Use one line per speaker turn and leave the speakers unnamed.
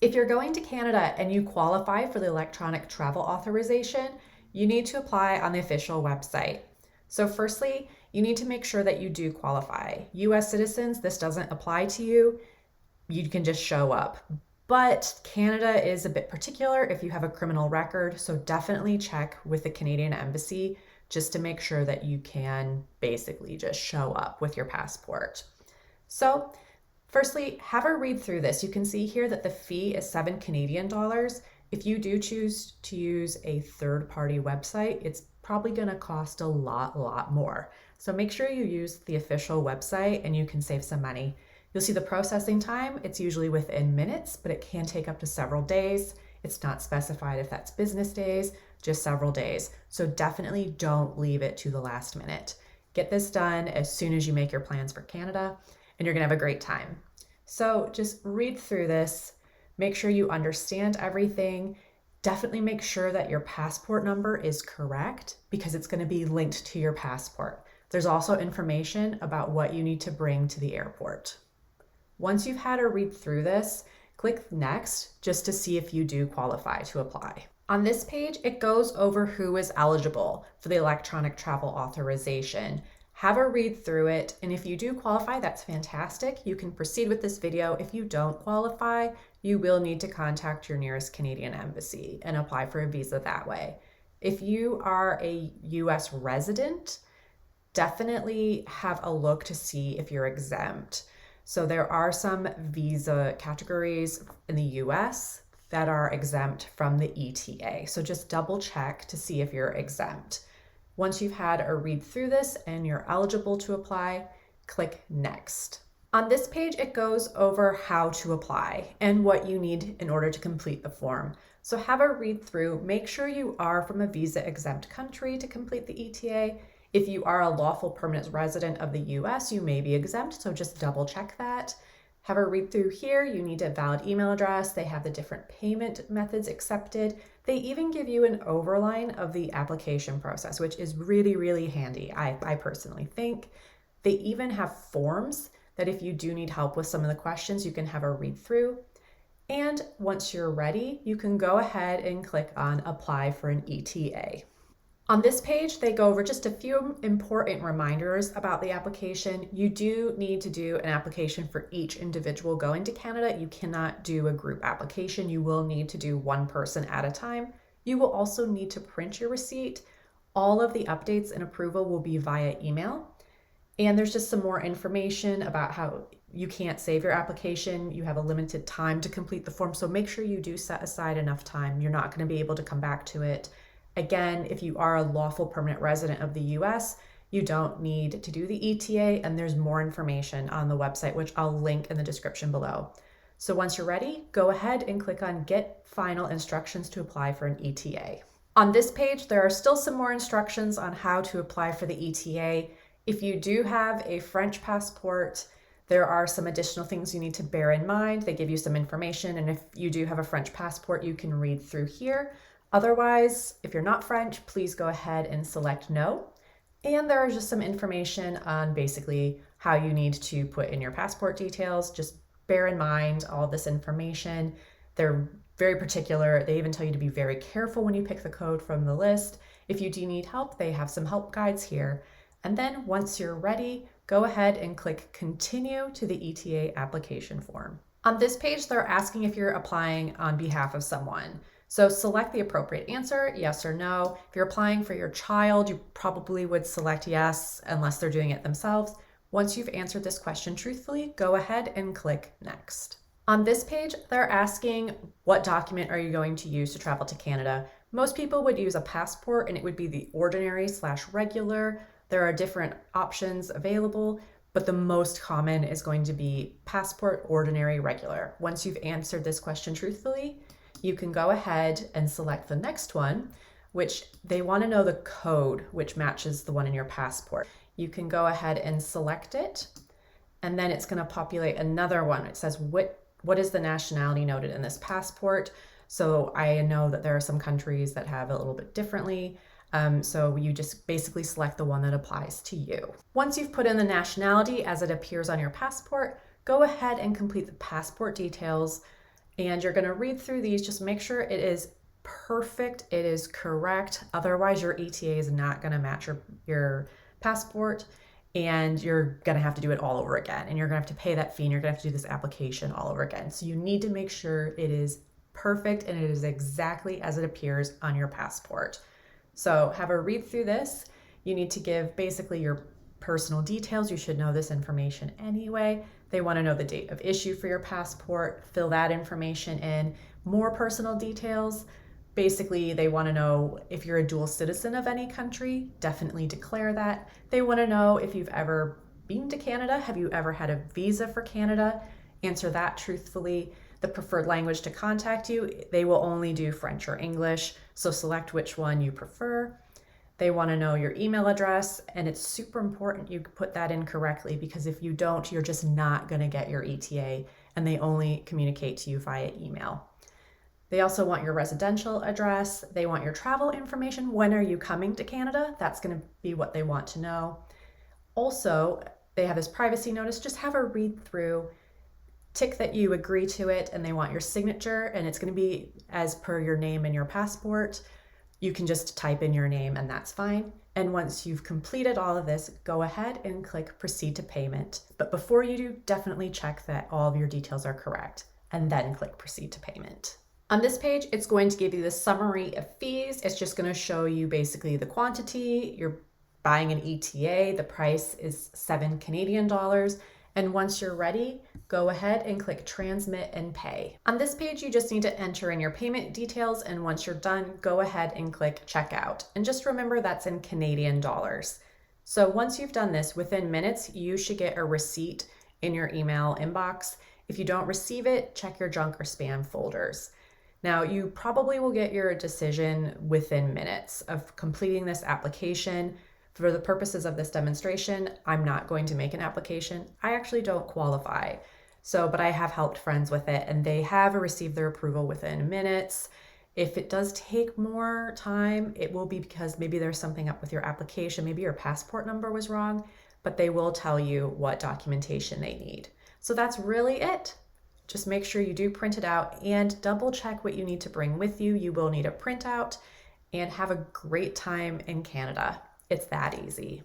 If you're going to Canada and you qualify for the electronic travel authorization, you need to apply on the official website. So firstly, you need to make sure that you do qualify. US citizens, this doesn't apply to you. You can just show up. But Canada is a bit particular if you have a criminal record, so definitely check with the Canadian Embassy just to make sure that you can basically just show up with your passport. So firstly, have a read through this. You can see here that the fee is 7 Canadian dollars. If you do choose to use a third-party website, it's probably going to cost a lot more. So make sure you use the official website and you can save some money. You'll see the processing time. It's usually within minutes, but it can take up to several days. It's not specified if that's business days, just several days. So definitely don't leave it to the last minute. Get this done as soon as you make your plans for Canada, and you're gonna have a great time. So just read through this, make sure you understand everything. Definitely make sure that your passport number is correct because it's gonna be linked to your passport. There's also information about what you need to bring to the airport. Once you've had a read through this, click Next just to see if you do qualify to apply. On this page, it goes over who is eligible for the electronic travel authorization. Have a read through it, and if you do qualify, that's fantastic. You can proceed with this video. If you don't qualify, you will need to contact your nearest Canadian embassy and apply for a visa that way. If you are a US resident, definitely have a look to see if you're exempt. So there are some visa categories in the US that are exempt from the eTA. So just double check to see if you're exempt. Once you've had a read through this and you're eligible to apply, click Next. On this page, it goes over how to apply and what you need in order to complete the form. So have a read through, make sure you are from a visa exempt country to complete the eTA. If you are a lawful permanent resident of the US, you may be exempt, so just double check that. Have a read through here. You need a valid email address. They have the different payment methods accepted. They even give you an overline of the application process, which is really handy, I personally think. They even have forms that if you do need help with some of the questions, you can have a read through. And once you're ready, you can go ahead and click on Apply for an ETA. On this page, they go over just a few important reminders about the application. You do need to do an application for each individual going to Canada. You cannot do a group application. You will need to do one person at a time. You will also need to print your receipt. All of the updates and approval will be via email. And there's just some more information about how you can't save your application. You have a limited time to complete the form. So make sure you do set aside enough time. You're not going to be able to come back to it. Again, if you are a lawful permanent resident of the US, you don't need to do the ETA, and there's more information on the website, which I'll link in the description below. So once you're ready, go ahead and click on Get Final Instructions to apply for an ETA. On this page, there are still some more instructions on how to apply for the ETA. If you do have a French passport, there are some additional things you need to bear in mind. They give you some information, and if you do have a French passport, you can read through here. Otherwise, if you're not French, please go ahead and select no. And there is just some information on basically how you need to put in your passport details. Just bear in mind all this information. They're very particular. They even tell you to be very careful when you pick the code from the list. If you do need help, they have some help guides here. And then once you're ready, go ahead and click Continue to the ETA application form. On this page, they're asking if you're applying on behalf of someone. So select the appropriate answer, yes or no. If you're applying for your child, you probably would select yes unless they're doing it themselves. Once you've answered this question truthfully, go ahead and click Next. On this page, they're asking what document are you going to use to travel to Canada. Most people would use a passport, and it would be the ordinary/regular. There are different options available, but the most common is going to be passport, ordinary, regular. Once you've answered this question truthfully, you can go ahead and select the next one, which they want to know the code which matches the one in your passport. You can go ahead and select it, and then it's going to populate another one. It says what is the nationality noted in this passport. So I know that there are some countries that have it a little bit differently. So you just basically select the one that applies to you. Once you've put in the nationality as it appears on your passport, go ahead and complete the passport details. And you're gonna read through these, just make sure it is perfect, it is correct. Otherwise, your ETA is not gonna match your passport, and you're gonna have to do it all over again. And you're gonna have to pay that fee, and you're gonna have to do this application all over again. So you need to make sure it is perfect and it is exactly as it appears on your passport. So have a read through this. You need to give basically your personal details. You should know this information anyway. They want to know the date of issue for your passport, fill that information in. More personal details, basically they want to know if you're a dual citizen of any country, definitely declare that. They want to know if you've ever been to Canada, have you ever had a visa for Canada? Answer that truthfully. The preferred language to contact you, they will only do French or English, so select which one you prefer. They want to know your email address, and it's super important you put that in correctly, because if you don't, you're just not going to get your ETA, and they only communicate to you via email. They also want your residential address. They want your travel information. When are you coming to Canada? That's going to be what they want to know. Also, they have this privacy notice. Just have a read through, tick that you agree to it, and they want your signature, and it's going to be as per your name in your passport. You can just type in your name and that's fine. And once you've completed all of this, go ahead and click proceed to payment. But before you do, definitely check that all of your details are correct, and then click proceed to payment. On this page, it's going to give you the summary of fees. It's just going to show you basically the quantity. You're buying an ETA, the price is 7 Canadian dollars. And once you're ready, go ahead and click transmit and pay. On this page, you just need to enter in your payment details, and once you're done, go ahead and click checkout. And just remember that's in Canadian dollars. So once you've done this, within minutes, you should get a receipt in your email inbox. If you don't receive it, check your junk or spam folders. Now, you probably will get your decision within minutes of completing this application. For the purposes of this demonstration, I'm not going to make an application. I actually don't qualify. But I have helped friends with it, and they have received their approval within minutes. If it does take more time, it will be because maybe there's something up with your application. Maybe your passport number was wrong, but they will tell you what documentation they need. So that's really it. Just make sure you do print it out and double check what you need to bring with you. You will need a printout, and have a great time in Canada. It's that easy.